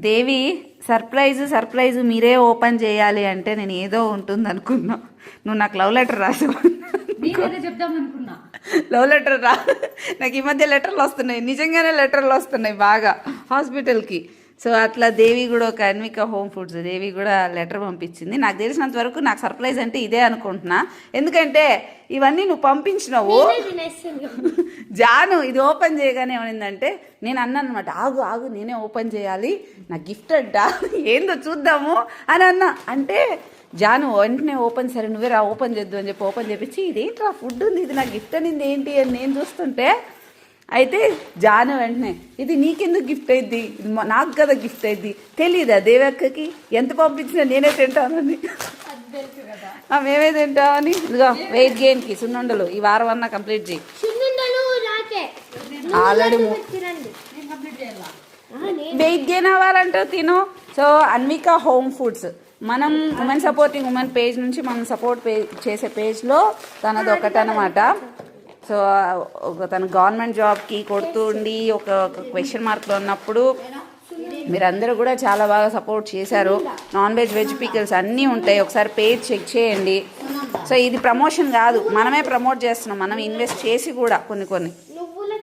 దేవి surprise మీరే open చేయాలి అంటే నేను ఏదో ఉంటుంది అనుకున్నా. నువ్వు నాకు లవ్ లెటర్ రాసావు. లవ్ లెటర్ రా. నాకు ఈ మధ్య లెటర్లు వస్తున్నాయి, నిజంగానే లెటర్లు వస్తున్నాయి బాగా హాస్పిటల్కి. సో అట్లా దేవి కూడా ఒక అన్విక హోమ్ ఫుడ్స్ దేవి కూడా లెటర్ పంపించింది. నాకు తెలిసినంత వరకు నాకు సర్ప్రైజ్ అంటే ఇదే అనుకుంటున్నా, ఎందుకంటే ఇవన్నీ నువ్వు పంపించినావు. జాను ఇది ఓపెన్ చేయగానే ఏమైందంటే నేను అన్నాను అనమాట, ఆగు నేనే ఓపెన్ చేయాలి, నా గిఫ్ట్ అడ్డా ఏందో చూద్దాము అని అన్నా. అంటే జాను వెంటనే ఓపెన్, సరే నువ్వే రా ఓపెన్ చేద్దు అని చెప్పి ఓపెన్ చేపించి ఇదేంటి రా ఫుడ్ ఉంది, ఇది నా గిఫ్ట్ అనింది ఏంటి అని నేను చూస్తుంటే, అయితే జాను వెంటనే ఇది నీకెందుకు గిఫ్ట్ అయింది, ఇది నాకు కదా గిఫ్ట్ అయింది, తెలీదా దేవక్కకి ఎంత పంపించినా నేనే తింటానని, మేమే తింటామని. ఇదిగో వెయిట్ గెయిన్కి సున్నుండలు ఈ వారం అన్నా కంప్లీట్ చేయి. ఆల్రెడీ వెయిట్ గెయిన్ అవ్వాలంటూ తిను. సో అన్విక హోమ్ ఫుడ్స్ మనం ఉమెన్ సపోర్టింగ్ ఉమెన్ పేజ్ నుంచి మనం సపోర్ట్ చేసే పేజ్లో తనది ఒకటనమాట. సో తను గవర్నమెంట్ జాబ్కి కొడుతుండి ఒక క్వశ్చన్ మార్క్లో ఉన్నప్పుడు మీరందరూ కూడా చాలా బాగా సపోర్ట్ చేశారు. నాన్ వెజ్ వెజ్ పికిల్స్ అన్నీ ఉంటాయి, ఒకసారి పేజ్ చెక్ చేయండి. సో ఇది ప్రమోషన్ కాదు, మనమే ప్రమోట్ చేస్తున్నాం, మనం ఇన్వెస్ట్ చేసి కూడా కొన్ని